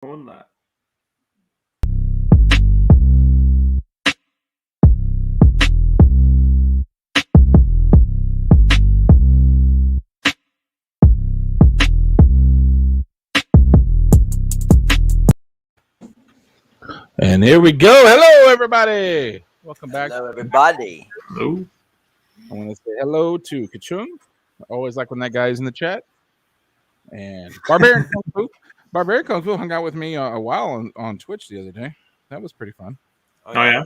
On that. And here we go. Hello, everybody. Welcome back. Hello, everybody. Hello. I want to say hello to Kachung. I always like when that guy's in the chat. And Barbarian Kung Fu. Barbarian Kung Fu hung out with me a while on Twitch the other day. That was pretty fun. Oh yeah.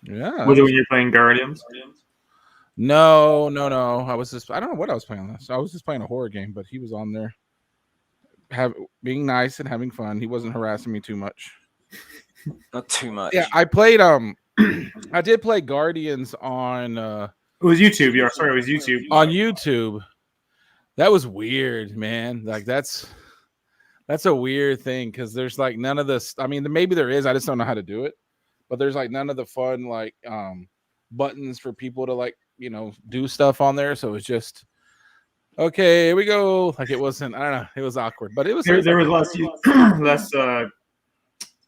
Yeah. Was it when you're playing Guardians? No. I don't know what I was playing last. I was just playing a horror game, but he was on there being nice and having fun. He wasn't harassing me too much. Not too much. Yeah, I played I did play Guardians on It was YouTube. Yeah, sorry, it was YouTube. On YouTube. That was weird, man. Like that's a weird thing because there's like none of this. I mean, maybe there is. I just don't know how to do it. But there's like none of the fun like buttons for people to like do stuff on there. So it's just okay. Here we go. Like it wasn't. I don't know. It was awkward, but it was. There was less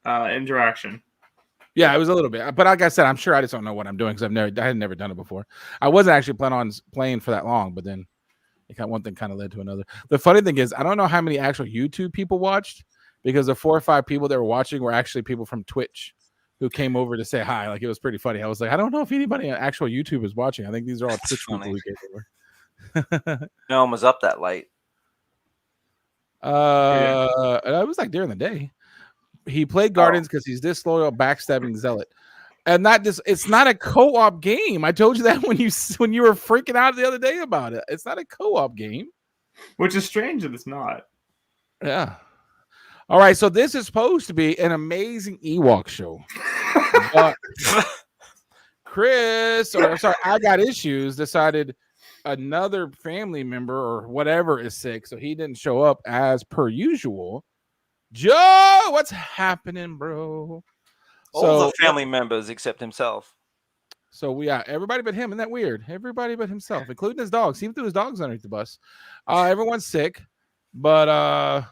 interaction. Yeah, it was a little bit. But like I said, I'm sure I just don't know what I'm doing because I had never done it before. I wasn't actually planning on playing for that long, but then one thing kind of led to another. The funny thing is, I don't know how many actual YouTube people watched because the 4 or 5 people that were watching were actually people from Twitch who came over to say hi. Like it was pretty funny. I was like, I don't know if anybody on actual YouTube is watching. I think these are all Twitch people we came over. No one was up that late. It was like during the day. He played Guardians because he's disloyal, backstabbing zealot. And it's not a co-op game. I told you that when you were freaking out the other day about it. It's not a co-op game. Which is strange that it's not. Yeah. All right, so this is supposed to be an amazing Ewok show. But I Got Issues decided another family member or whatever is sick, so he didn't show up as per usual. Joe, what's happening, bro? All the family members except himself. So everybody but him. Isn't that weird? Everybody but himself, including his dogs. He threw his dogs underneath the bus. Everyone's sick, but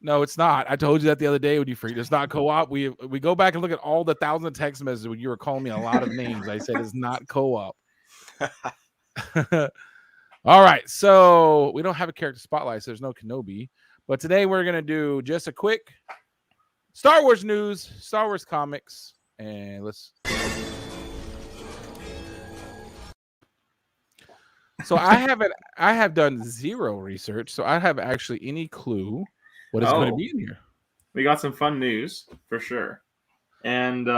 no, it's not. I told you that the other day when you freaked. It's not co-op. We go back and look at all the 1,000 text messages when you were calling me a lot of names. I said it's not co-op. All right, so we don't have a character spotlight, so there's no Kenobi. But today we're gonna do just a quick Star Wars news, Star Wars comics, and let's. So I have done zero research, so I have actually any clue what is going to be in here. We got some fun news for sure, and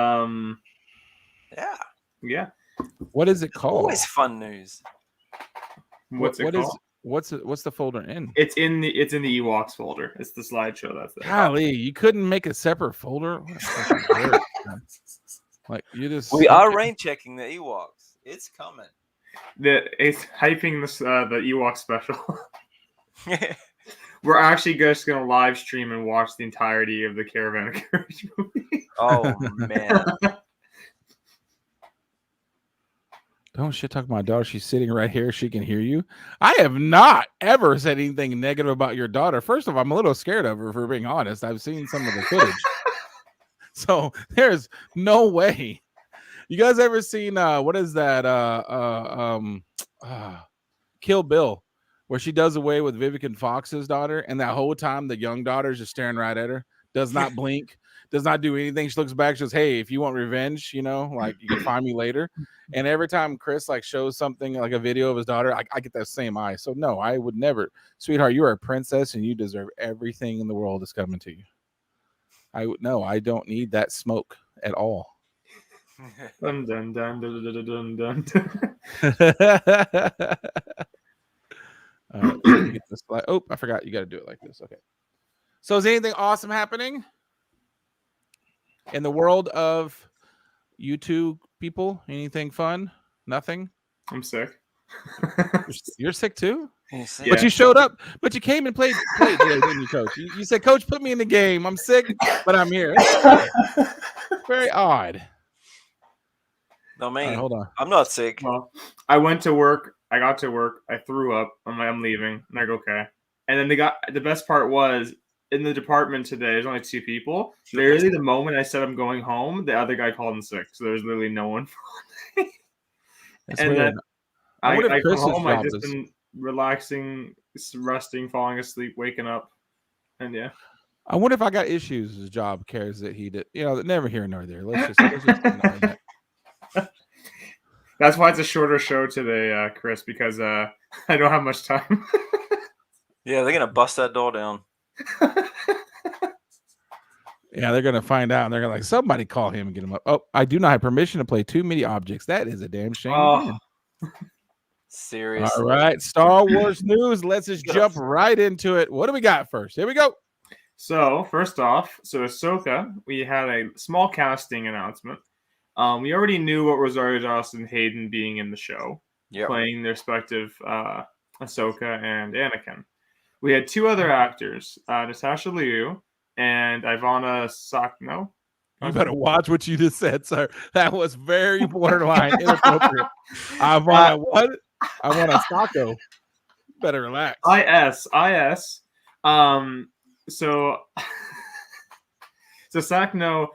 yeah. What is it called? Always fun news. What's it called? What's the folder in? It's in the Ewoks folder. It's the slideshow. That's it. Golly, you couldn't make a separate folder. Like you just. We are rain checking the Ewoks. It's coming. It's hyping the Ewok special. We're actually just gonna live stream and watch the entirety of the Caravan of Courage movie. Oh man. Don't shit talk my daughter. She's sitting right here. She can hear you. I have not ever said anything negative about your daughter. First of all, I'm a little scared of her, for being honest. I've seen some of the footage. So there's no way. You guys ever seen what is that? Kill Bill, where she does away with Vivica Fox's daughter, and that whole time the young daughter is just staring right at her, does not blink. Does not do anything. She looks back. She goes, "Hey, if you want revenge, like you can find me later." And every time Chris like shows something like a video of his daughter, I get that same eye. So no, I would never, sweetheart. You are a princess, and you deserve everything in the world that's coming to you. I don't need that smoke at all. Dun, dun, dun, dun, dun, dun, dun. All right, let me get this slide. Oh, I forgot. You got to do it like this. Okay. So is anything awesome happening in the world of YouTube people? Anything fun? Nothing? I'm sick. You're sick too? Yeah. But you showed up. But you came and played today, didn't you, Coach? You said, Coach, put me in the game. I'm sick, but I'm here. Very odd. No, man. Right, hold on. I'm not sick. Well, I went to work. I got to work. I threw up. I'm leaving. And I go, okay. And then the best part was in the department today, there's only 2 people. Literally, the moment I said I'm going home, the other guy called in sick. So there's literally no one. It's And weird. then I wonder if I come Chris's home. I job just is. been relaxing, resting, falling asleep, waking up, and yeah. I wonder if I got issues. His job cares that he did. You know, never here nor there. Let's just ignore that. That's why it's a shorter show today, Chris, because I don't have much time. Yeah, they're gonna bust that door down. Yeah, they're gonna find out, and they're gonna like somebody call him and get him up. Oh, I do not have permission to play too many objects. That is a damn shame. Oh. Seriously. All right, Star Wars news. Let's just Yes. jump right into it. What do we got first? Here we go. So first off, Ahsoka, we had a small casting announcement. We already knew what Rosario Dawson and Hayden being in the show, Yep. playing their respective Ahsoka and Anakin. We had 2 other actors, Natasha Liu and Ivana Sakno. You better watch what you just said, sir. That was very borderline inappropriate. I want what? I want a taco. Better relax. IS. So Sakno,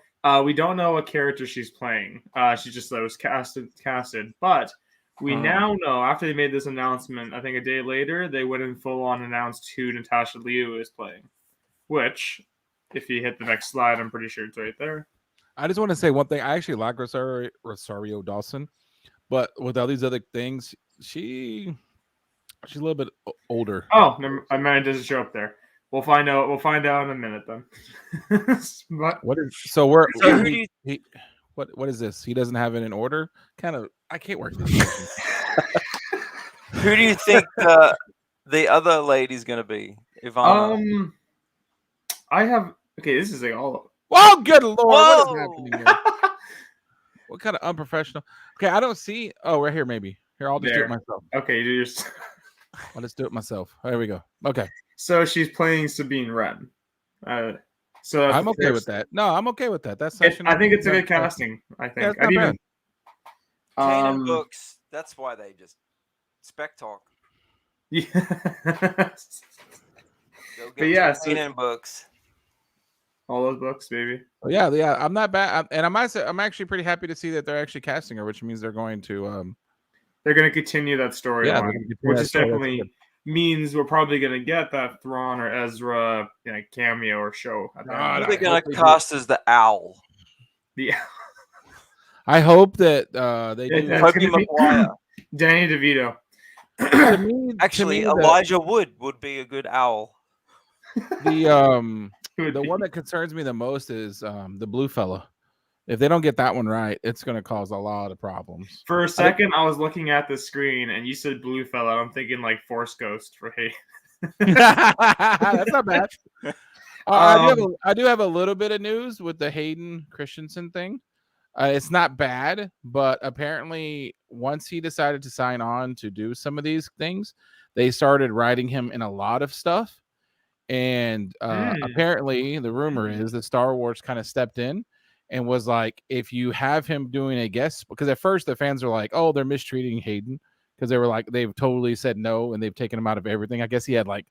we don't know what character she's playing. She just was casted, but we now know after they made this announcement. I think a day later they went and full on announced who Natasha Liu is playing. Which, if you hit the next slide, I'm pretty sure it's right there. I just want to say one thing. I actually like Rosario Dawson, but with all these other things, she's a little bit older. Oh, I mean, it doesn't show up there. We'll find out. We'll find out in a minute then. But, What is so we're So who do you- what is this? He doesn't have it in order. Kind of. I can't work this. Who do you think the other lady's gonna be? Ivana. I have. Okay, this is like all. Oh, good lord! What is Whoa! happening here? What kind of unprofessional? Okay, I don't see. Oh, right here, maybe. Here, I'll just do There. it myself. Okay, you do I'll just do it myself. There we go. Okay, So she's playing Sabine Wren. So that's I'm the okay with first- that. No, I'm okay with that. That's I actually think it's a not good bad. casting. I think. Yeah, it's I'd not even. Kanan books. That's why they just spec talk. Yeah. Go But yeah, some Kanan books. all those books, baby. Oh, yeah. I'm not bad, and I'm actually pretty happy to see that they're actually casting her, which means they're going to They're going to continue that storyline, they're gonna continue which that is story. That's definitely good. means we're probably going to get that Thrawn or Ezra cameo or show. At the end. God, Who are they I gonna hope they do. cast as the owl? Yeah. I hope that they Yeah, do. that's Tobey gonna be- Maguire. Danny DeVito. To me- to Actually, me, Elijah Wood would be a good owl. the Who the would one be- that concerns me the most is the blue fella. If they don't get that one right, it's going to cause a lot of problems. For a second, I was looking at the screen and you said blue fella. I'm thinking like Force Ghost for hey. That's not bad. I do have a little bit of news with the Hayden Christensen thing. It's not bad, but apparently once he decided to sign on to do some of these things, they started writing him in a lot of stuff. And apparently the rumor is that Star Wars kind of stepped in and was like, if you have him doing a guest, because at first the fans were like, oh, they're mistreating Hayden, because they were like, they've totally said no and they've taken him out of everything. I guess he had like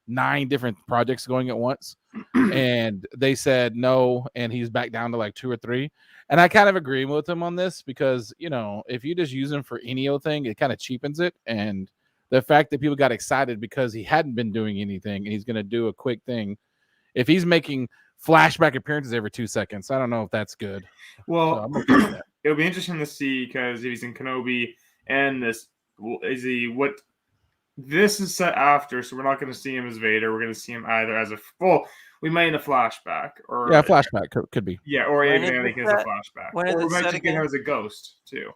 9 different projects going at once, and they said no, and he's back down to like 2 or 3. And I kind of agree with him on this because, if you just use him for any old thing, it kind of cheapens it. And the fact that people got excited because he hadn't been doing anything and he's going to do a quick thing, if he's making flashback appearances every 2 seconds, I don't know if that's good. Well, So I'm okay with that. it'll be interesting to see because if he's in Kenobi and this this is set after, so we're not going to see him as Vader. We're going to see him either as we might in a flashback or Yeah, flashback could be. yeah, or When even is Anakin it as a set? flashback, When is or we it might set just get again? her as a ghost too.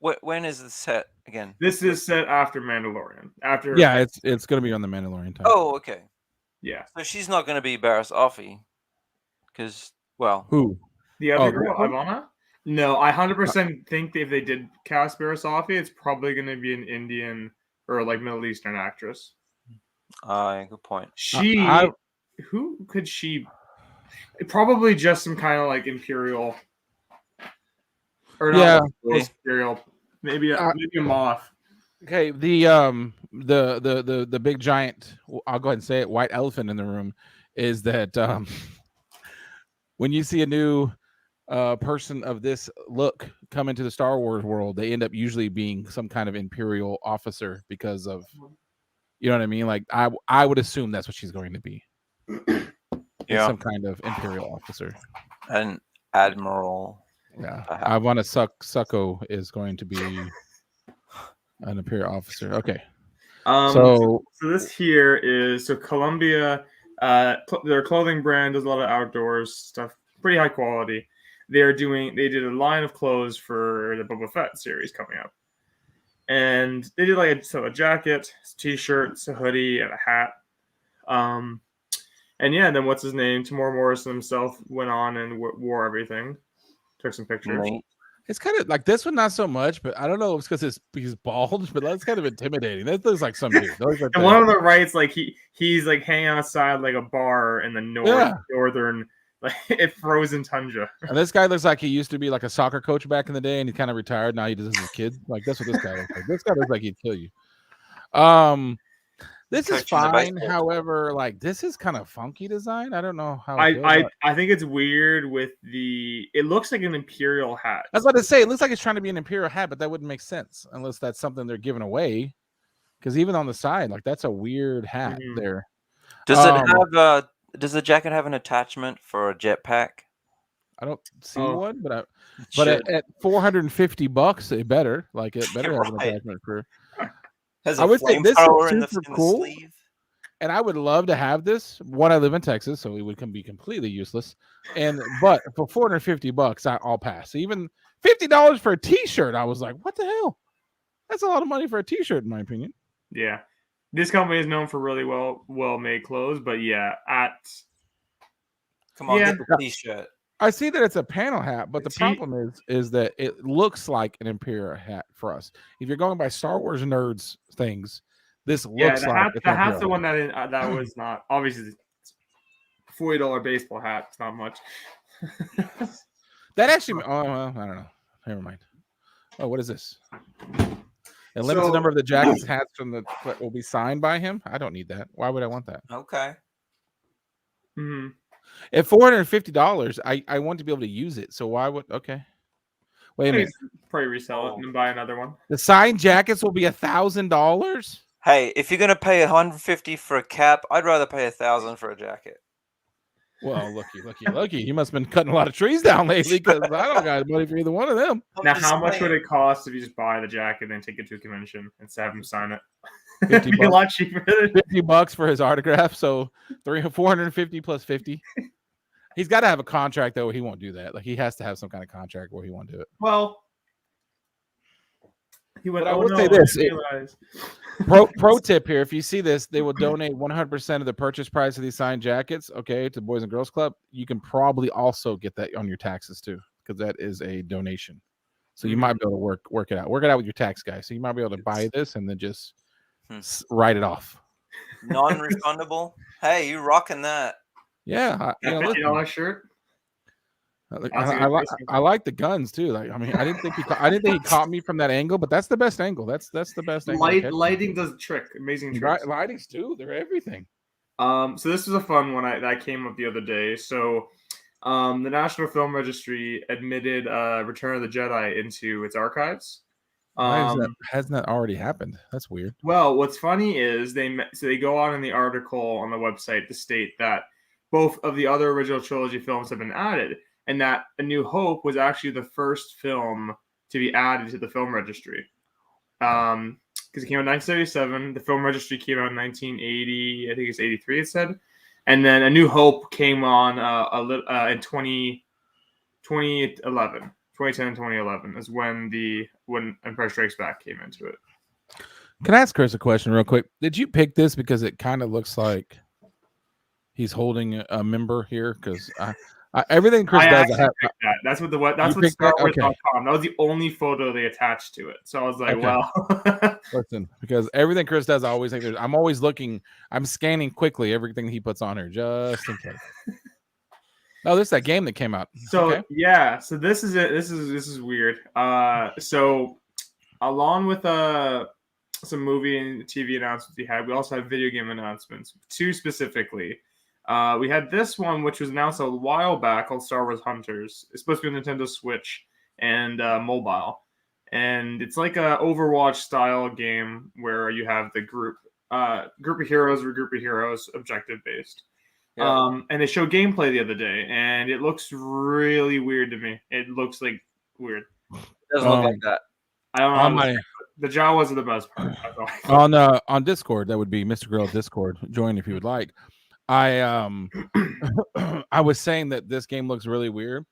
When is the set again? This is set after Mandalorian. After Yeah, it's going to be on the Mandalorian time. Oh, okay. yeah, So she's not going to be Barris Offee, because Who? the other Oh, girl, really? Ivana. No, I 100% think that if they did cast Barris Offee, it's probably going to be an Indian or like Middle Eastern actress. good point. She, I- who could she? Probably just some kind of like Imperial, or not Yeah. Imperial, maybe a Moth. Okay, the the big giant, I'll go ahead and say it, white elephant in the room is that when you see a new person of this look come into the Star Wars world, they end up usually being some kind of Imperial officer because of, you know what I mean? Like I would assume that's what she's going to be. Yeah. Some kind of Imperial officer. An admiral. Yeah. perhaps. Ivana Succo is going to be an Imperial officer. Okay. So this here is Columbia. Their clothing brand does a lot of outdoors stuff, pretty high quality. They did a line of clothes for the Boba Fett series coming up, and they did like a jacket, t-shirts, a hoodie, and a hat. And yeah, then what's his name? Tamora Morrison himself went on and wore everything. Took some pictures. Neat. It's kind of like this one, not so much, but I don't know if it's because he's bald, but that's kind of intimidating. That looks like some dude. Like And one on the right's like he's like hanging outside like a bar in the northern like frozen tundra. And this guy looks like he used to be like a soccer coach back in the day, and he kind of retired. Now he does his kid. Like that's what this guy looks like. This guy looks like he'd kill you. This is fine. However, like this is kind of funky design. I don't know how. I think it's weird with it looks like an Imperial hat. I was about to say it looks like it's trying to be an Imperial hat, but that wouldn't make sense unless that's something they're giving away. Because even on the side, like that's a weird hat there. Does it have does the jacket have an attachment for a jetpack? I don't see one, but at $450, it better have an attachment for. Has I would say this is super cool, sleeve? and I would love to have this. One, I live in Texas, so it would be completely useless. But for $450, I'll pass. Even $50 for a T-shirt, I was like, what the hell? That's a lot of money for a T-shirt, in my opinion. Yeah, this company is known for really well made clothes, but yeah, come on, get the T-shirt. I see that it's a panel hat, but the problem is that it looks like an Imperial hat for us. If you're going by Star Wars nerds things, this looks like the hat's the one that was not obviously $40 baseball hat. It's not much. That actually, I don't know. Never mind. Oh, what is this? A limited number of the jackets, hats that will be signed by him. I don't need that. Why would I want that? Okay. Mm-hmm. At $450, I want to be able to use it. So why would wait a minute? Probably resell it and then buy another one. The signed jackets will be $1,000. Hey, if you're gonna pay $150 for a cap, I'd rather pay $1,000 for a jacket. Well, looky. You must have been cutting a lot of trees down lately because I don't got money for either one of them. Now, how much would it cost if you just buy the jacket and take it to a convention and have him sign it? $50 a lot cheaper. $50 for his autograph. So $450 plus 50. He's got to have a contract though. He won't do that. Like he has to have some kind of contract where he won't do it. Well, he would. I will say this. Pro tip here: if you see this, they will donate 100% of the purchase price of these signed jackets. Okay, to Boys and Girls Club. You can probably also get that on your taxes too, because that is a donation. So you might be able to work it out. Work it out with your tax guy. So you might be able to buy this and then just write it off. Non-refundable. Hey, you rocking that? Yeah, $50 shirt. I like the guns too. Like I mean, I didn't think he caught me from that angle, but that's the best angle. That's the best angle. Lighting does a trick. Amazing tricks. Lightings too. They're everything. So this was a fun one that came up the other day. So the National Film Registry admitted Return of the Jedi into its archives. Hasn't that already happened? That's weird. Well, what's funny is they go on in the article on the website to state that both of the other original trilogy films have been added, and that A New Hope was actually the first film to be added to the film registry. Because it came out in 1977, the film registry came out in 1980, I think it's 83 it said, and then A New Hope came on in 2011. 2010 and 2011 is when Empire Strikes Back came into it. Can I ask Chris a question real quick? Did you pick this because it kind of looks like he's holding a member here? Because everything Chris does, that's what Star Wars.com. That was the only photo they attached to it. So I was like, well, listen, because everything Chris does, I always think I'm always looking. I'm scanning quickly everything he puts on here just in case. Oh, this is that game that came out. So so this is it. This is weird. So along with some movie and TV announcements we had. We also had video game announcements, 2 specifically. We had this one, which was announced a while back, called Star Wars Hunters. It's supposed to be on Nintendo Switch and mobile, and it's like a Overwatch style game where you have the group of heroes, objective based. Yeah. And they showed gameplay the other day, and it looks really weird to me. It looks like weird. It doesn't look like that. I don't know. On my The Jawas are the best part. That's all. on Discord, that would be Mr. Grill Discord. Join if you would like. I I was saying that this game looks really weird,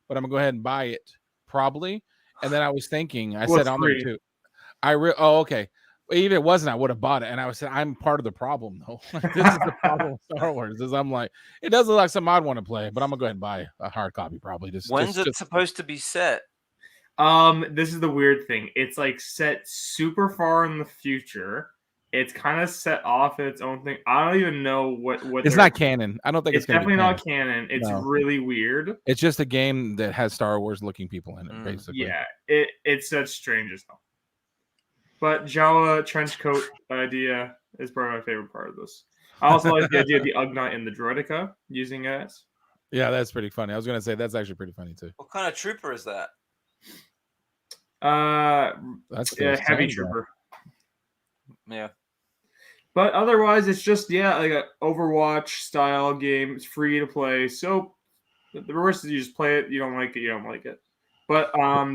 but I'm gonna go ahead and buy it probably. And then I was thinking, I Well, said it's on there free. too. Oh, okay. Even if it wasn't, I would have bought it. And I was saying, I'm part of the problem though. This is the problem with Star Wars. Is I'm like, it does look like something I'd want to play, but I'm gonna go ahead and buy a hard copy probably. When's it supposed to be set? This is the weird thing. It's like set super far in the future. It's kind of set off in its own thing. I don't even know what It's not canon. I don't think It's gonna definitely be not canon. It's No. really weird. It's just a game that has Star Wars looking people in it, basically. Yeah, it's such strange as hell. But Jawa trench coat idea is probably my favorite part of this. I also like the idea of the Ugnaught and the Droideka using it. Yeah, that's pretty funny. I was gonna say that's actually pretty funny too. What kind of trooper is that? That's Yeah, the heavy same guy. trooper. Yeah. But otherwise, it's just like an Overwatch style game. It's free to play. So the worst is you just play it. You don't like it. You don't like it. But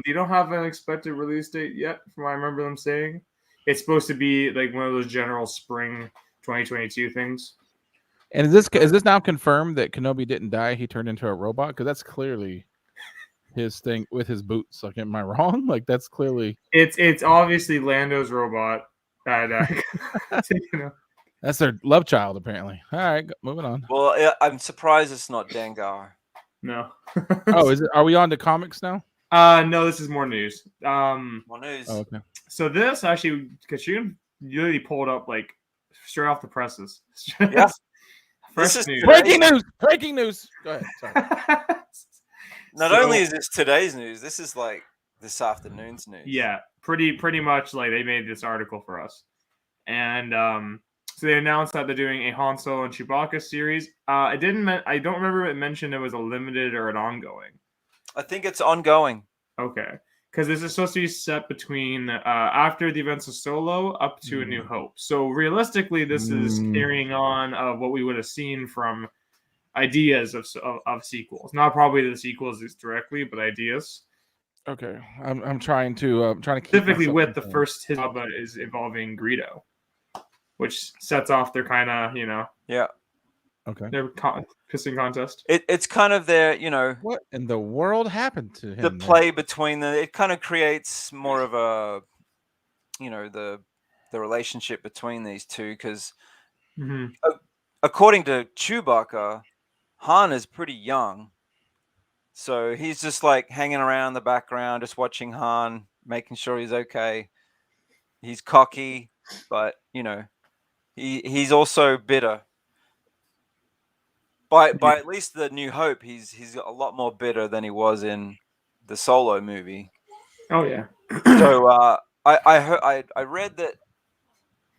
you don't have an expected release date yet, from what I remember them saying. It's supposed to be like one of those general spring 2022 things. And is this now confirmed that Kenobi didn't die? He turned into a robot? Because that's clearly his thing with his boots. Like, am I wrong? Like, that's clearly It's obviously Lando's robot. that's their love child, apparently. All right, moving on. Well, I'm surprised it's not Dengar. No. Oh, is it? Are we on to comics now? No, this is more news. More news. Oh, okay. So this actually, Kachun literally pulled up like straight off the presses. Yeah. Fresh This is news. Breaking news! Breaking news! Go ahead. Sorry. Not So- only is this today's news, this is like this afternoon's news. Yeah, pretty much like they made this article for us, and so they announced that they're doing a Han Solo and Chewbacca series. I don't remember if it mentioned it was a limited or an ongoing. I think it's ongoing. Okay, because this is supposed to be set between after the events of Solo up to A New Hope. So realistically, this is carrying on of what we would have seen from ideas of sequels. Not probably the sequels directly, but ideas. Okay, I'm trying to keep Specifically myself with the informed. first Hizaba is involving Greedo, which sets off their kind of Yeah. Okay. their kissing contest. It's kind of their, What in the world happened to him? the there? play between the. It kind of creates more of a, the relationship between these two, because Mm-hmm. according to Chewbacca, Han is pretty young. So he's just like hanging around in the background, just watching Han, making sure he's okay. He's cocky, but he's also bitter. By at least the New Hope, he's a lot more bitter than he was in the Solo movie. Oh yeah. So I read that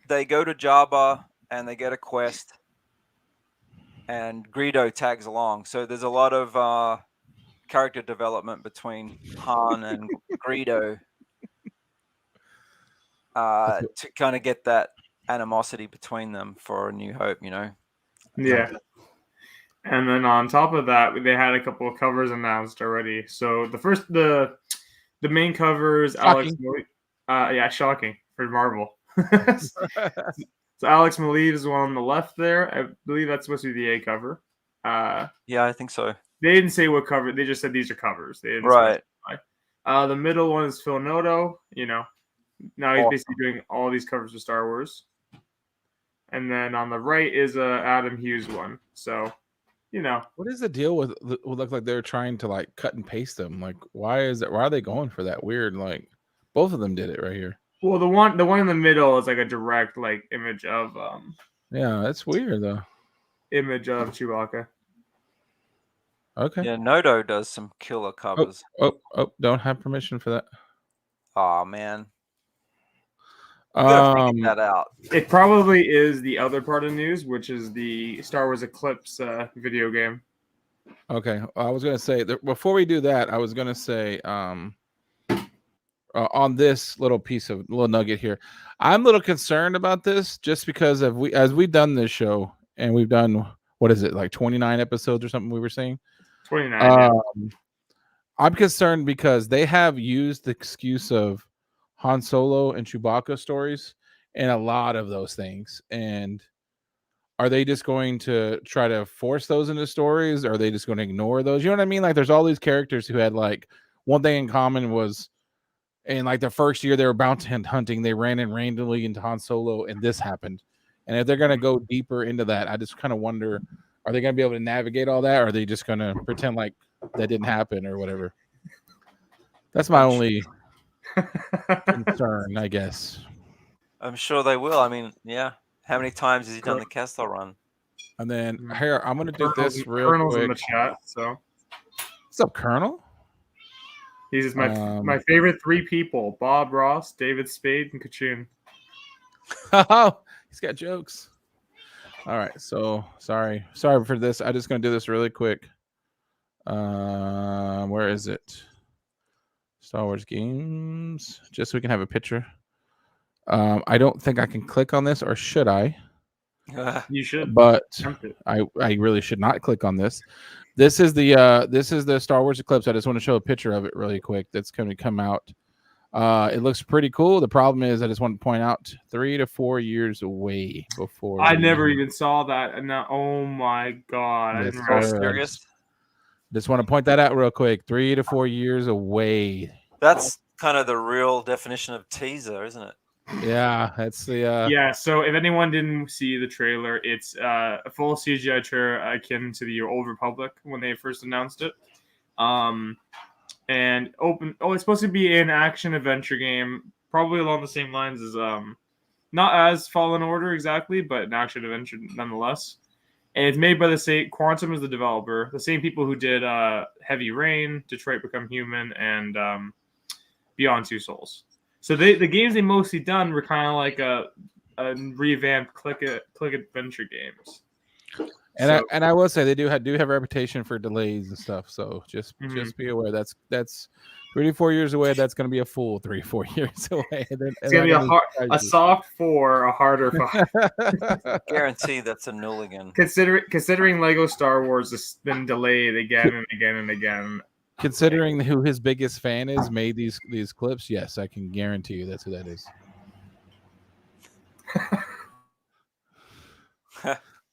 they go to Jabba and they get a quest, and Greedo tags along. So there's a lot of character development between Han and Greedo to kind of get that animosity between them for A New Hope. Yeah. And then on top of that, they had a couple of covers announced already. So the main cover is Alex. Yeah, shocking for Marvel. So Alex Maleev is the one on the left there. I believe that's supposed to be the A cover. Yeah, I think so. They didn't say what cover. They just said these are covers. They didn't Right. specify. The middle one is Phil Noto. Now he's Awesome. basically doing all these covers of Star Wars. And then on the right is a Adam Hughes one. So, What is the deal with look like they're trying to like cut and paste them? Like, why are they going for that weird? Like, both of them did it right here. well, the one in the middle is like a direct like image of Yeah, that's weird though. Chewbacca. Okay. Yeah, Noto does some killer covers. Oh, don't have permission for that. Oh man. We gotta Um, figure that out. It probably is the other part of news, which is the Star Wars Eclipse video game. okay, I was gonna say before we do that, I was gonna say on this little nugget here, I'm a little concerned about this just because as we've done this show and we've done what is it like 29 episodes or something we were saying. 29. Yeah. I'm concerned because they have used the excuse of Han Solo and Chewbacca stories in a lot of those things. And are they just going to try to force those into stories? Or are they just going to ignore those? You know what I mean? Like there's all these characters who had like one thing in common was in like the first year they were bounty hunting, they ran in randomly into Han Solo and this happened. And if they're going to go deeper into that, I just kind of wonder, are they going to be able to navigate all that? Or are they just going to pretend like that didn't happen or whatever? That's my only concern, I guess. I'm sure they will. I mean, yeah. How many times has he done the Castle Run? And then here, I'm gonna do this real Colonel's quick. in the chat, so What's up, Colonel? he's my favorite three people: Bob Ross, David Spade, and Kachin. Oh, he's got jokes. All right, so sorry for this. I'm just gonna do this really quick. Where is it? Star Wars games, just so we can have a picture. I don't think I can click on this, or should I? You should, but it. I really should not click on this. This is the Star Wars Eclipse. I just want to show a picture of it really quick. That's going to come out. It looks pretty cool. The problem is, I just want to point out 3 to 4 years away before. I never even saw that, and now, oh my god! I didn't realize. Serious? Just want to point that out real quick. 3 to 4 years away. That's kind of the real definition of teaser, isn't it? Yeah, that's the. Yeah. So if anyone didn't see the trailer, it's a full CGI trailer akin to the Old Republic when they first announced it. And it's supposed to be an action adventure game, probably along the same lines as not as Fallen Order exactly, but an action adventure nonetheless. And it's made by the same Quantum is the developer, the same people who did Heavy Rain, Detroit Become Human, and Beyond Two Souls. So the games they mostly done were kind of like a revamped click adventure games. And I will say they do have a reputation for delays and stuff. So just be aware that's 3 to 4 years away. That's going to be a full 3 to 4 years away. It's going to be a soft 4, a harder 5. Guarantee that's a null again. Considering Lego Star Wars has been delayed again and again and again. Considering who his biggest fan is, made these clips, yes, I can guarantee you that's who that is.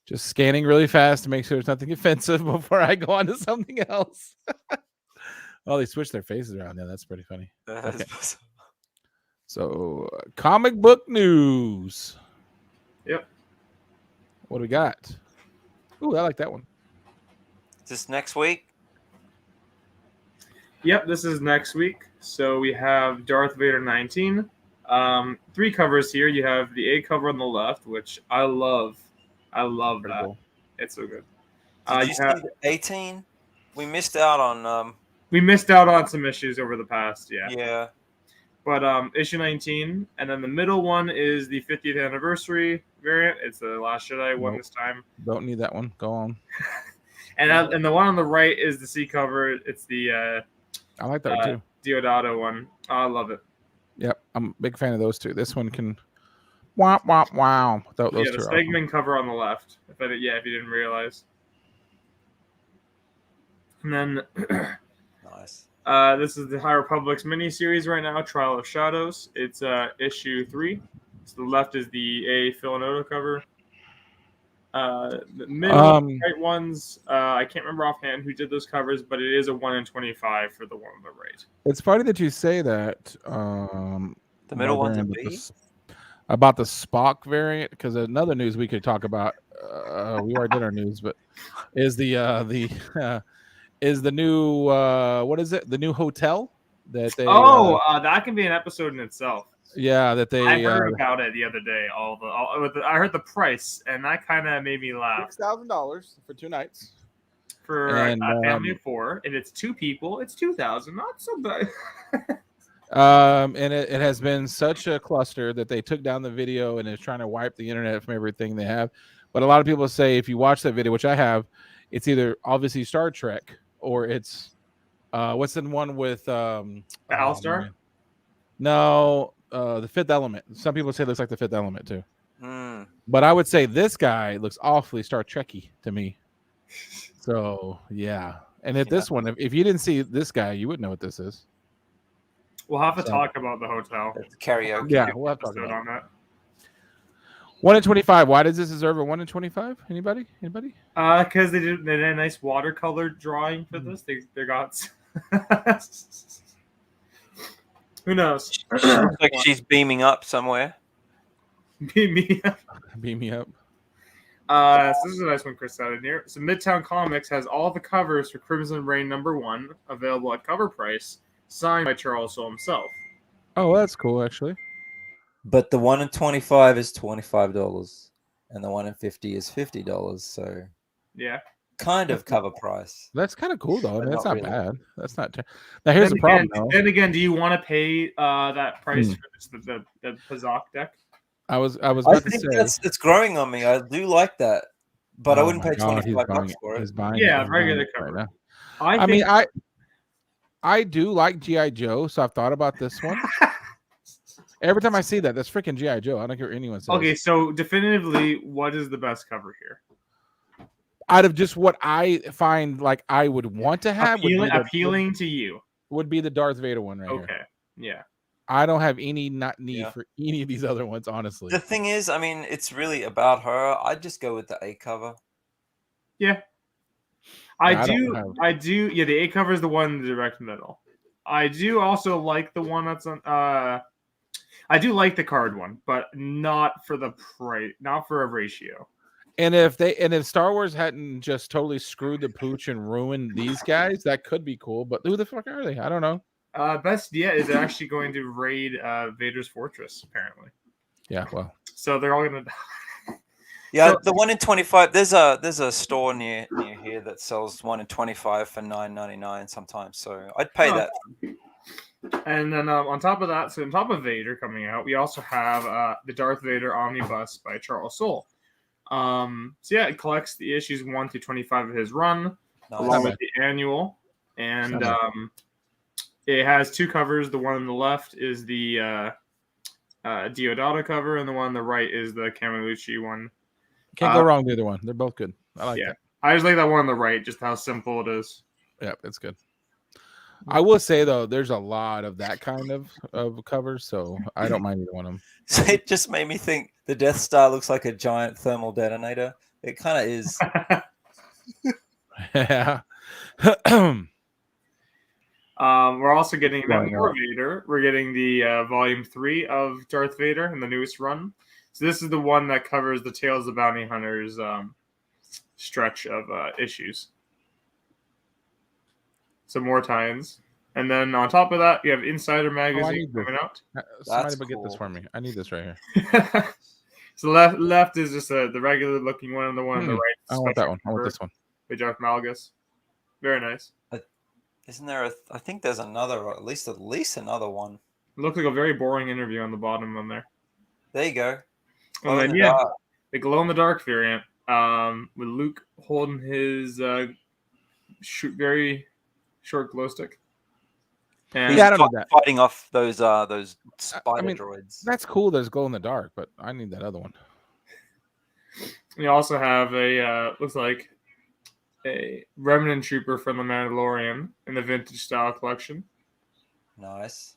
Just scanning really fast to make sure there's nothing offensive before I go on to something else. Oh, they switched their faces around. Yeah, that's pretty funny. Okay. So, comic book news. Yep. What do we got? Ooh, I like that one. Is this next week? Yep, this is next week. So we have Darth Vader 19. 3 covers here. You have the A cover on the left, which I love. I love that. Cool. It's so good. Did you see 18? We missed out on. We missed out on some issues over the past. Yeah. Yeah. But issue 19, and then the middle one is the 50th anniversary variant. It's the Last Jedi one this time. Don't need that one. Go on. And the one on the right is the C cover. It's the. I like that too. Deodato one. Oh, I love it. Yep, I'm a big fan of those two. This one can. Wow. Those the two Stegman cover on the left. If you didn't realize. And then. Nice. This is the High Republic's mini-series right now, Trial of Shadows. It's issue 3. So the left is the A Philonoto cover. The middle right ones, I can't remember offhand who did those covers, but it is a 1 in 25 for the one on the right. It's funny that you say that. The middle one's a B? About the Spock variant, because another news we could talk about. We already did our news, but is is the new what is it? The new hotel that they that can be an episode in itself. Yeah, that they. I heard about it the other day. I heard the price, and that kind of made me laugh. $6,000 for 2 nights for a family of 4. If it's 2 people, it's $2,000. Not so bad. And it has been such a cluster that they took down the video and is trying to wipe the internet from everything they have. But a lot of people say if you watch that video, which I have, it's either obviously Star Trek or it's what's the one with The Alistar? man. No, the Fifth Element. Some people say it looks like the Fifth Element too. Mm. But I would say this guy looks awfully Star Trekky to me. So yeah. And at this one, if you didn't see this guy, you wouldn't know what this is. We'll have to So- talk about the hotel. That's karaoke. Yeah, we'll have to talk Episode about on that. 1 in 25. Why does this deserve a 1 in 25? Anybody? Because they did a nice watercolor drawing for this. They got. Who knows? Looks like she's beaming up somewhere. Beat me up. Beam me up. So this is a nice one Chris said in here. So Midtown Comics has all the covers for Crimson Reign #1 available at cover price, signed by Charles Soule himself. Oh, that's cool actually. But the 1 in 25 is $25, and the 1 in 50 is $50. So Yeah. kind of cover price. That's kind of cool though. I But mean, that's not not really. bad. That's not. Now here's the problem though. Then again, do you want to pay that price for the Pazak deck? I was I about to think say. it's growing on me. I do like that, but I Oh wouldn't my pay God, he's $25 buying it. for it. He's buying Yeah, it. He's regular buying it cover. now. I I mean, think- I do like GI Joe, so I've thought about this one. Every time I see that, that's freaking GI Joe. I don't care what anyone says. Okay, so definitively, what is the best cover here? Out of just what I find like I would want to have, Appealing to you. would be the Darth Vader one right here. Okay. Yeah. I don't have any need Yeah. for any of these other ones, honestly. The thing is, I mean, it's really about her. I'd just go with the A cover. Yeah. Yeah, I do. Yeah, the A cover is the one in the direct middle. I do also like the one that's on. I do like the card one, but not for the price, not for a ratio. And if Star Wars hadn't just totally screwed the pooch and ruined these guys, that could be cool. But who the fuck are they? I don't know. Best yet is actually going to raid Vader's fortress, apparently. Yeah, well, So they're all gonna. Yeah, So- the 1 in 25. There's a store near here that sells 1 in 25 for $9.99 sometimes. So I'd pay Oh. that. And then on top of that, so on top of Vader coming out, we also have the Darth Vader Omnibus by Charles Soule. So yeah, it collects the issues 1 through 25 of his run, Nice. along with the annual, and it has two covers. The one on the left is the Diodato cover, and the one on the right is the Camelucci one. can't go wrong with either one. They're both good. I like Yeah. that. I just like that one on the right, just how simple it is. Yeah, it's good. I will say though, there's a lot of that kind of covers, so I don't mind either one of them. So it just made me think the Death Star looks like a giant thermal detonator. It kind of is. Yeah. We're also getting that Going more up. Vader. We're getting the volume 3 of Darth Vader in the newest run. So this is the one that covers the Tales of the Bounty Hunters stretch of issues. So more tie-ins. And then on top of that, you have Insider Magazine need this. coming out. Somebody That's get this cool. for me. I need this right here. So left is just the regular looking one, and the one on the right. I want that special one. I want cover this one. by Darth Malgus. Very nice. Isn't there I think there's another, or at least another one. It looks like a very boring interview on the bottom on there. There you go. And then, Oh, yeah, the glow in the dark variant with Luke holding his very short glow stick. And Yeah, I don't need that. Fighting off those spider mean, droids. That's cool. There's glow in the dark, but I need that other one. you also have a looks like a remnant trooper from the Mandalorian in the vintage style collection. Nice.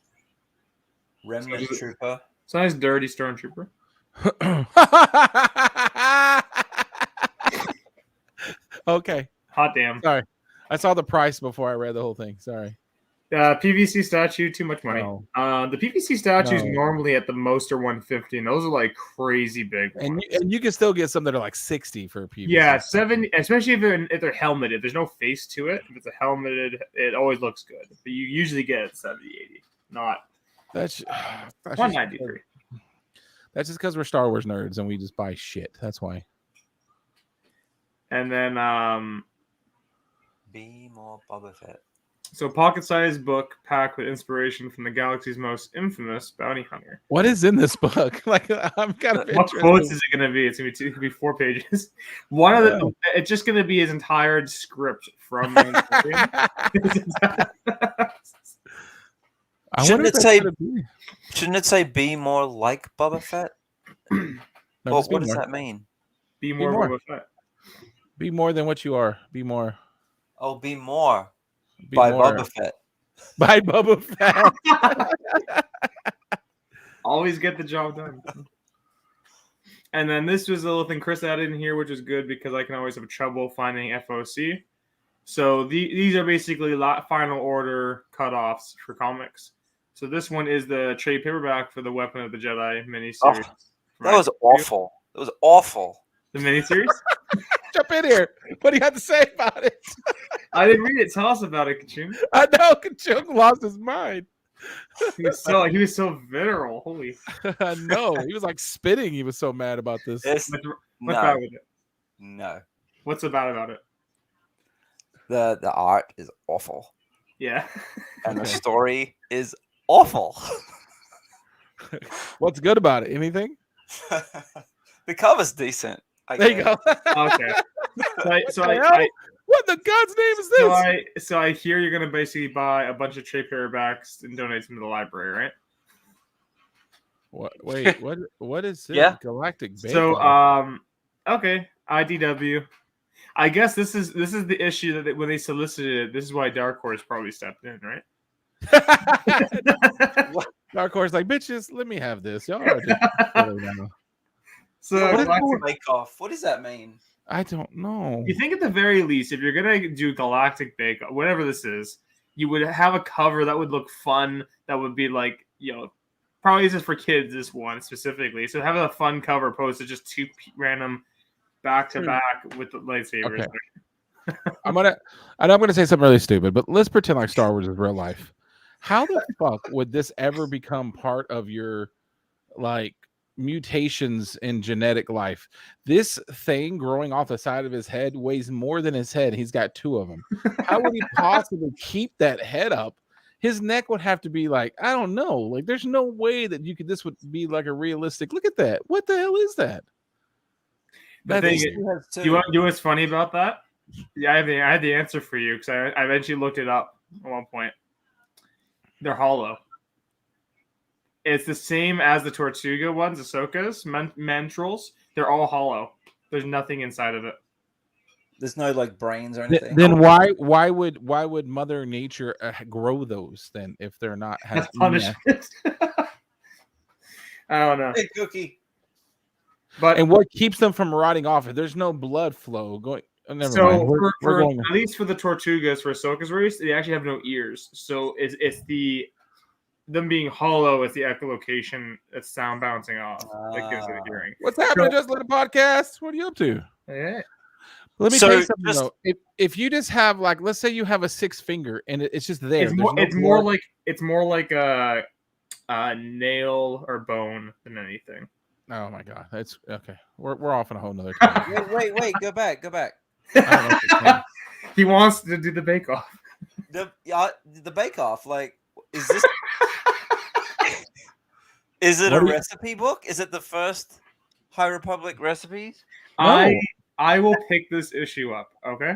Remnant is it- Trooper. It's a nice dirty stormtrooper. Okay. Hot damn. I saw the price before I read the whole thing. Sorry. PVC statue, too much money. No. The PVC statues No. normally at the most are 150, and those are like crazy big ones. And you can still get some that are like 60 for a PVC. Yeah, 70, especially if they're helmeted. There's no face to it. If it's a helmeted, it always looks good. But you usually get it 70, 80, not That's 193. That's just because we're Star Wars nerds and we just buy shit. That's why. And then Be more Boba Fett. So, pocket-sized book packed with inspiration from the galaxy's most infamous bounty hunter. What is in this book? Like, I'm kind of What quotes interested. is it going to be? It's going to be it could be 4 pages. One of the it's just going to be his entire script from. I Shouldn't wonder if it that's say- gonna be- Shouldn't it say be more like Boba Fett? No, Well, just be what does more. that mean? Be more more. Boba Fett. Be more than what you are. Be more. Oh, be more Be by more. Boba Fett. By Boba Fett. Always get the job done. And then this was a little thing Chris added in here, which is good because I can always have trouble finding FOC. So these are basically final order cutoffs for comics. So this one is the trade paperback for the Weapon of the Jedi miniseries. That was awful. It was awful. The miniseries? Jump in here. What do you have to say about it? I didn't read it. Tell us about it, Kachun. I know Kachuk lost his mind. He was so vitriol. Holy. I know. He was like spitting. He was so mad about this. It's, What's no, bad with it? no. What's so bad about it? The art is awful, Yeah. and the Okay. story is awful. What's good about it? Anything? The cover's decent. I There you guess. go. Okay. So the hell? What in the God's name is this? I hear you're gonna basically buy a bunch of trade paperbacks and donate them to the library, right? What? Wait. What is it? Yeah. Galactic Bake So Off. okay, IDW. I guess this is the issue that when they solicited it, this is why Dark Horse probably stepped in, right? Dark Horse like bitches. Let me have this. Y'all are just silly now. So What is Galactic- Bake Off? What does that mean? I don't know. you think at the very least, if you're gonna do Galactic Bake, whatever this is, you would have a cover that would look fun. That would be like, probably this is for kids. This one specifically, so have a fun cover opposed to just two random back to back with the lightsabers. Okay. I'm gonna say something really stupid, but let's pretend like Star Wars is real life. How the fuck would this ever become part of your like mutations in genetic life? This thing growing off the side of his head weighs more than his head. He's got 2 of them. How would he possibly keep that head up? His neck would have to be like, I don't know. Like, there's no way that you could. This would be like a realistic. Look at that. What the hell is that? The That's- thing is, you want to know what's funny about that? Yeah, I had the answer for you because I eventually looked it up at one point. They're hollow. It's the same as the Tortuga ones, Ahsoka's Mantrals. They're all hollow. There's nothing inside of it. There's no like brains or anything. Then why would Mother Nature grow those then if they're not That's punishment. I don't know. Hey, Cookie. But And what keeps them from rotting off? If there's no blood flow going, oh, never so mind. We're for going. at least for the Tortugas for Ahsoka's race, they actually have no ears. So it's them being hollow is the echolocation that's sound bouncing off that gives it a hearing. What's happening? Just let a podcast. What are you up to? Yeah. Let me So, tell you something just- though. If you just have like, let's say you have a 6 finger and it's just there. It's more like a nail or bone than anything. Oh my god, that's okay. We're off on a whole nother. Time. Wait, go back. I don't know if it's fun. He wants to do the bake off. The Bake Off, like, is this? Is it What a do you- recipe book? Is it the first High Republic recipes? No. I will pick this issue up. Okay.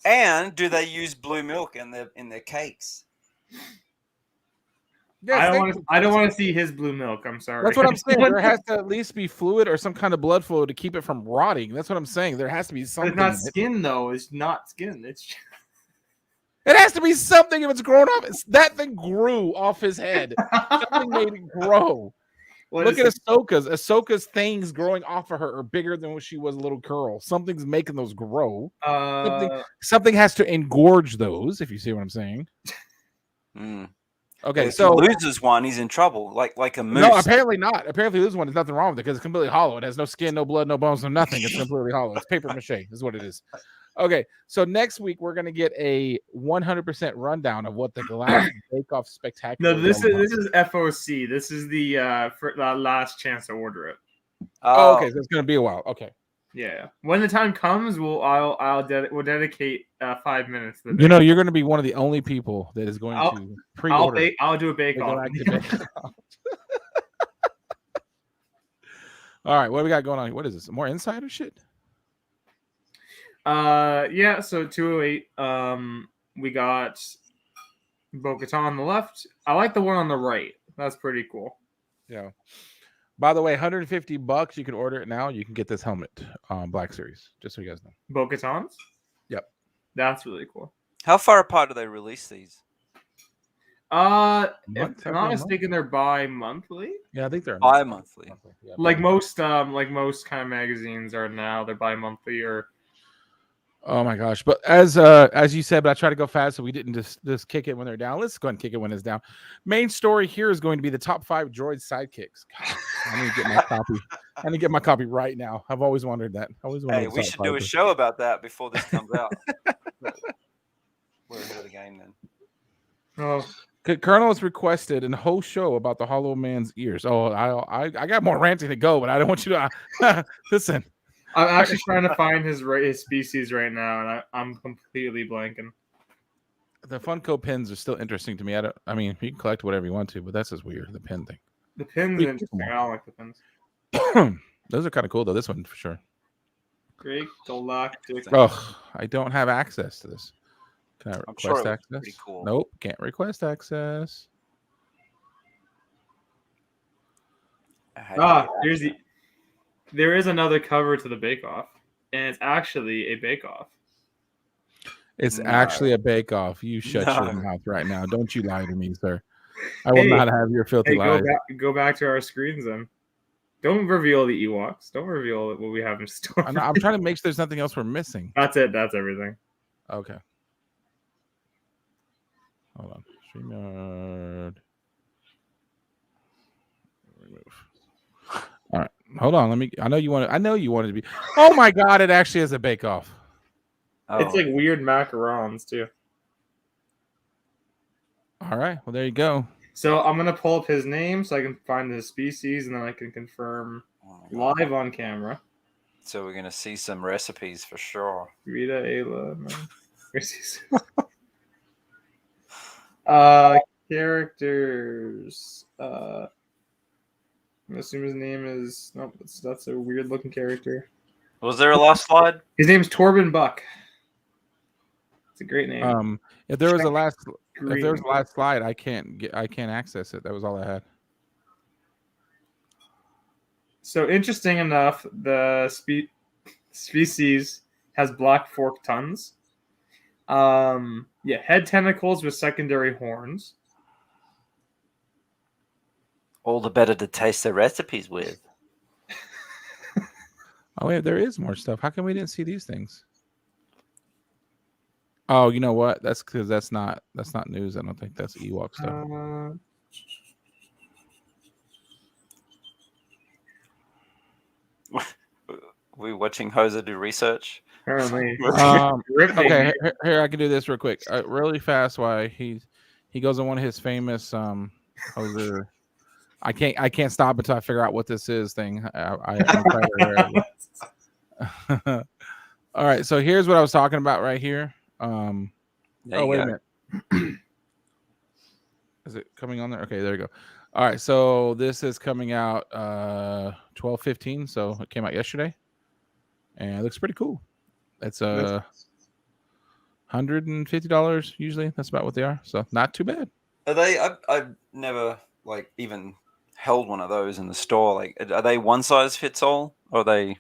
And do they use blue milk in their cakes? Yes, I don't want to see his blue milk. I'm sorry. That's what I'm saying. There has to at least be fluid or some kind of blood flow to keep it from rotting. That's what I'm saying. There has to be But something. it's not in it. skin though. It's not skin. It's It has to be something if it's grown off. That thing grew off his head. Something made it grow. Look at Ahsoka's. Ahsoka's things growing off of her are bigger than when she was a little girl. Something's making those grow. Something has to engorge those, if you see what I'm saying. Mm. Okay, If so he loses one, he's in trouble, like a moose. no, apparently not. Apparently, this one is nothing wrong with it because it's completely hollow. It has no skin, no blood, no bones, no nothing. It's completely hollow. It's paper mache, is what it is. Okay, so next week we're gonna get a 100% rundown of what the Galactic Bake Off Spectacular. No, this all about. is FOC. This is the last chance to order it. Oh, okay, so it's gonna be a while. Okay, Yeah. When the time comes, we'll dedicate 5 minutes. To the You know, bake-off. you're going to be one of the only people that is going to pre-order. I'll do a bake the off. Galactic Bake-Off. All right, what do we got going on here? What is this? More insider shit? Yeah. So 208. We got Bo-Katan on the left. I like the one on the right. That's pretty cool. Yeah. By the way, $150. You can order it now. You can get this helmet, Black Series. Just so you guys know. Bo-Katan's. Yep. That's really cool. How far apart do they release these? If Month I'm after not month? mistaken, they're bi-monthly. Yeah, I think they're Bi-monthly. Yeah, Like most kind of magazines are now, they're bi-monthly or. Oh my gosh! But as you said, but I try to go fast, so we didn't just kick it when they're down. Let's go ahead and kick it when it's down. Main story here is going to be the top 5 droid sidekicks. God, I need to get my copy. I need to get my copy right now. I've always wondered that. I always wondered. Hey, what we top should 5 do a was. show about that before this comes out. We're ahead of the game then. Oh, Colonel has requested a whole show about the Hollow Man's ears. Oh, I got more ranting to go, but I don't want you to listen. I'm actually trying to find his species right now, and I'm completely blanking. The Funko pins are still interesting to me. I mean, you can collect whatever you want to, but that's just weird. The pin thing. The pins Pretty are interesting. cool. I don't like the pins. Those are kind of cool though. This one for sure. Great Galactic. Oh, I don't have access to this. Can I I'm request sure it was access? pretty cool. Nope, can't request access. There is another cover to the Bake Off, and it's actually a Bake Off. It's No. actually a bake off. You shut your No. mouth right now. Don't you lie to me, sir. I will Hey, not have your filthy Hey, lies. go back to our screens then. Don't reveal the Ewoks. Don't reveal what we have in store. I'm trying to make sure there's nothing else we're missing. That's it. That's everything. Okay. Hold on. StreamYard. Remove. All right. Hold on. I know you wanted to be. Oh my god, it actually is a bake off. Oh, It's like weird macarons too. All right. Well, there you go. So I'm gonna pull up his name so I can find his species, and then I can confirm oh my God. live on camera. So we're gonna see some recipes for sure. Rita, Ayla, characters. I'm assuming his name is nope. That's a weird looking character. Was there a last slide? His name's Torben Buck. It's a great name. If there was a last Green. slide, I can't access it. That was all I had. So interesting enough, the species has black forked tongues. Head tentacles with secondary horns. All the better to taste the recipes with. Oh wait, there is more stuff. How come we didn't see these things? Oh, you know what? That's because that's not news. I don't think that's Ewok stuff. We watching Hoser do research. Apparently. Okay, here I can do this real quick, really fast. Why he goes on one of his famous Hoser. I can't stop until I figure out what this is thing. I'm quite aware of it. All right, so here's what I was talking about right here. There Oh, you wait a minute. Is it coming on there? Okay, there you go. All right, so this is coming out 12/15, so it came out yesterday, and it looks pretty cool. It's $150 usually. That's about what they are, so not too bad. Are they? I've never like even held one of those in the store. Like, are they one size fits all? Or are they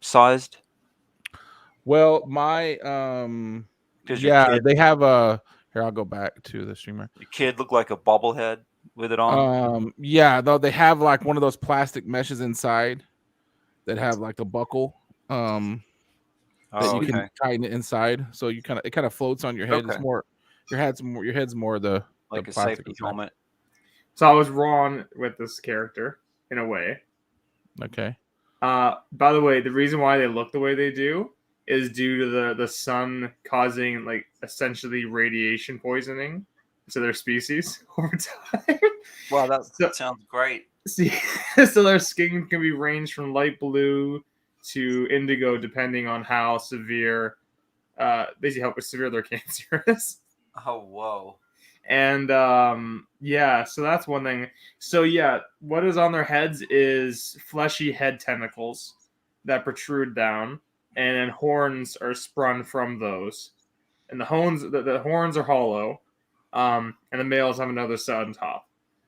sized? Well, my 'Cause your yeah, kid- they have a. Here, I'll go back to the streamer. Your kid looked like a bobblehead with it on. Yeah, though they have like one of those plastic meshes inside that have like a buckle. That you can tighten it inside, so it kind of floats on your head. Okay. It's more your head's more the like the a plastic safety inside. helmet. So I was wrong with this character in a way. Okay. By the way, the reason why they look the way they do is due to the sun causing like essentially radiation poisoning to their species over time. Wow, that So- sounds great. See, so their skin can be ranged from light blue to indigo depending on how severe, basically how severe their cancer is. Oh, whoa. And yeah, so that's one thing. So yeah, what is on their heads is fleshy head tentacles that protrude down, and then horns are sprung from those. And the horns are hollow, and the males have another set on top.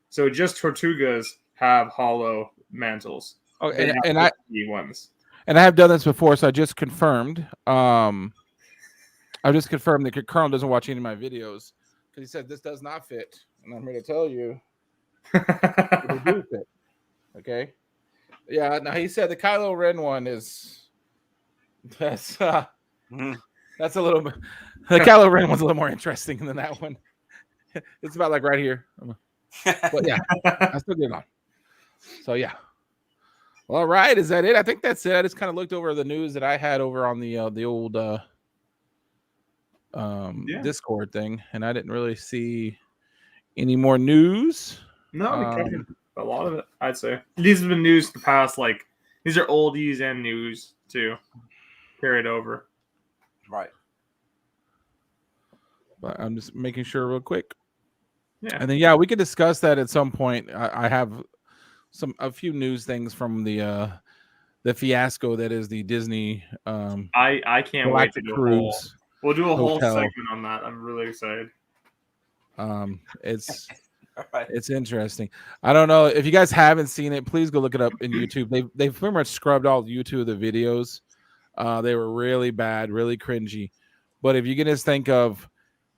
So just tortugas have hollow mantles. Oh, They have and I ones. and I have done this before, so I just confirmed. I just confirmed that Colonel doesn't watch any of my videos because he said this does not fit, and I'm here to tell you it do fit. Okay. Yeah. Now he said the Kylo Ren one is that's a little bit. The Kylo Ren one's a little more interesting than that one. It's about like right here. But yeah, I still get it on. So yeah. Well, all right, is that it? I think that's it. I just kind of looked over the news that I had over on the old Discord thing, and I didn't really see any more news. No, we covered a lot of it, I'd say. These have been news the past, like, these are oldies and news, too. Carried over. Right. But I'm just making sure real quick. Yeah. And then, yeah, we could discuss that at some point. I have a few news things from the fiasco that is the Disney I can't wait to do cruise. We'll do a whole hotel. segment on that. I'm really excited. It's Right. it's interesting. I don't know if you guys haven't seen it. Please go look it up in YouTube. They've pretty much scrubbed all YouTube of the videos. They were really bad, really cringy. But if you can just think of,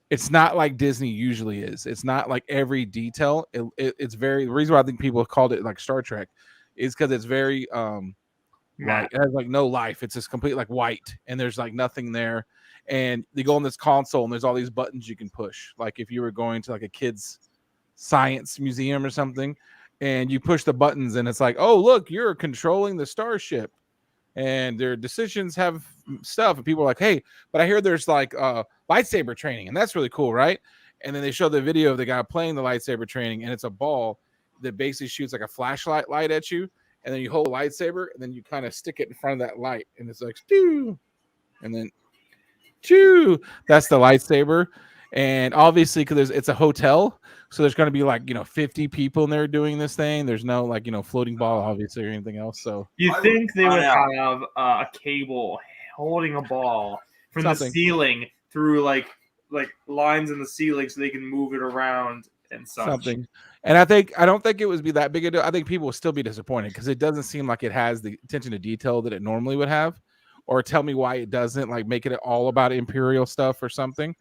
it's not like Disney usually is. It's not like every detail. It's very, the reason why I think people have called it like Star Trek is because it's very like, it has like no life. It's just complete like white, and there's like nothing there. And you go on this console and there's all these buttons you can push. Like if you were going to like a kid's science museum or something, and you push the buttons and it's like, oh, look, you're controlling the starship and their decisions have stuff. And people are like, hey, but I hear there's like lightsaber training, and that's really cool, right? And then they show the video of the guy playing the lightsaber training, and it's a ball that basically shoots like a flashlight light at you, and then you hold a lightsaber and then you kind of stick it in front of that light, and it's like stew, and then choo, that's the lightsaber. And obviously because it's a hotel, so there's going to be like 50 people in there doing this thing. There's no like floating ball obviously or anything else. So You think they would out. have a cable holding a ball from Something. the ceiling through like lines in the ceiling so they can move it around and such. something. And I don't think it would be that big a deal. I think people will still be disappointed because it doesn't seem like it has the attention to detail that it normally would have. Or tell me why it doesn't, like make it all about Imperial stuff or something.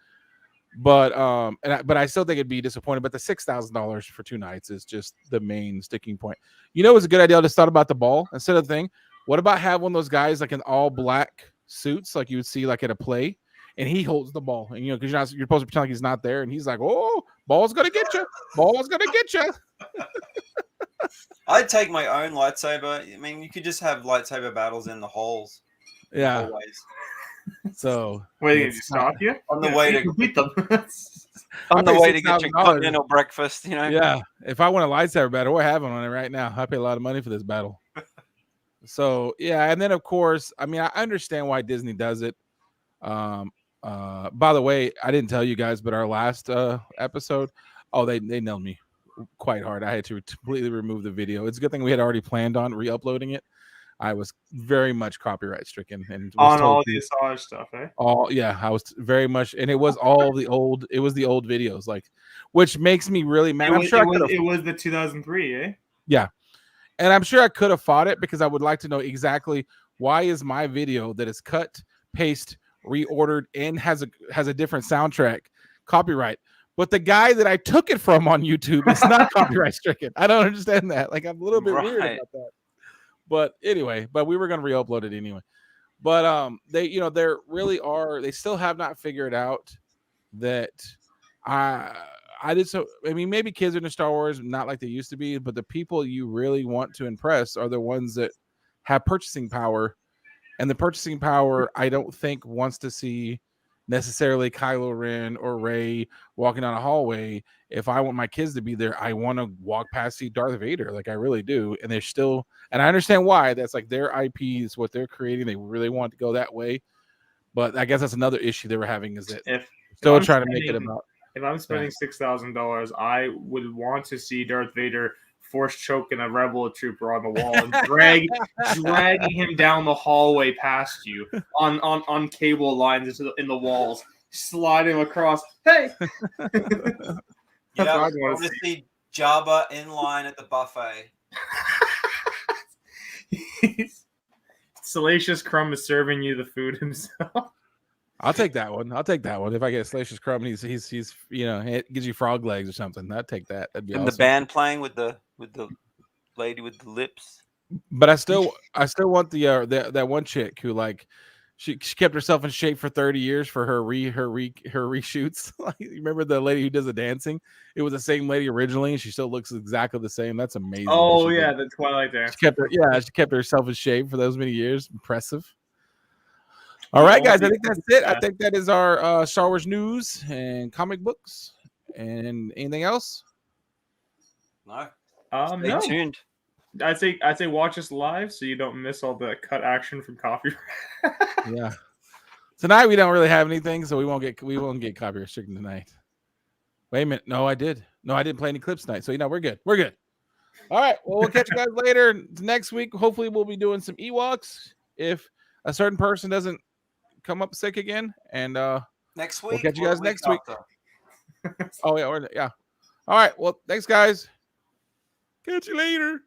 But but I still think it'd be disappointed. But the $6,000 for 2 nights is just the main sticking point. It was a good idea. I just thought about the ball instead of the thing. What about have one of those guys like in all black suits, like you would see like at a play, and he holds the ball, and because you're supposed to pretend like he's not there, and he's like, "Oh, ball's gonna get you, ball's gonna get you." I'd take my own lightsaber. I mean, you could just have lightsaber battles in the halls. Yeah. Always. So Wait, did it's you stop you? On the way to complete them. on the I pay way to get your $6,000. continental breakfast, yeah, if I want a lightsaber battle, we're having on it right now. I pay a lot of money for this battle. So yeah, and then of course, I mean, I understand why Disney does it. By the way, I didn't tell you guys, but our last episode, they nailed me quite hard. I had to completely remove the video. It's a good thing we had already planned on re-uploading it. I was very much copyright stricken and on all the Asajj stuff, eh? I was very much, and it was all the old videos, like, which makes me really mad. It was the 2003, eh? Yeah, and I'm sure I could have fought it because I would like to know exactly why is my video that is cut, paste, reordered, and has a different soundtrack copyright, but the guy that I took it from on YouTube is not copyright stricken. I don't understand that. Like, I'm a little bit weird about that. But anyway, we were going to re-upload it anyway. But they still have not figured out that maybe kids are into Star Wars, not like they used to be, but the people you really want to impress are the ones that have purchasing power. And the purchasing power, I don't think, wants to see necessarily Kylo Ren or Rey walking down a hallway. If I want my kids to be there, I want to walk past see Darth Vader. Like I really do. And they're still, and I understand why. That's like their IP is what they're creating. They really want to go that way. But I guess that's another issue they were having is that If still I'm trying to make it spending- about. If I'm spending $6,000, I would want to see Darth Vader force choking a rebel trooper on the wall and dragging him down the hallway past you on cable lines in the walls, sliding across. Hey, Yeah, what I I'd wanna want to see Jabba in line at the buffet. Salacious Crumb is serving you the food himself. I'll take that one. I'll take that one. If I get a Salacious Crumb and he's it gives you frog legs or something. I'd take that. That'd be And awesome. the band playing with the lady with the lips. But I still want the that one chick who like she kept herself in shape for 30 years for her reshoots. Like, you remember the lady who does the dancing? It was the same lady originally, and she still looks exactly the same. That's amazing. Oh what she yeah, did. the Twilight dance. She kept herself in shape for those many years. Impressive. All right, guys. I think that's it. I think that is our Star Wars news and comic books. And anything else? No. Stay No. tuned. I'd say watch us live so you don't miss all the cut action from Coffee. Yeah. Tonight we don't really have anything, so we won't get copy restricted tonight. Wait a minute. No, I did. No, I didn't play any clips tonight. So we're good. We're good. All right. Well, we'll catch you guys later. Next week, hopefully we'll be doing some Ewoks if a certain person doesn't come up sick again. And Next week. we'll catch you or guys the next week. after? Oh yeah, yeah. All right. Well, thanks guys. Catch you later.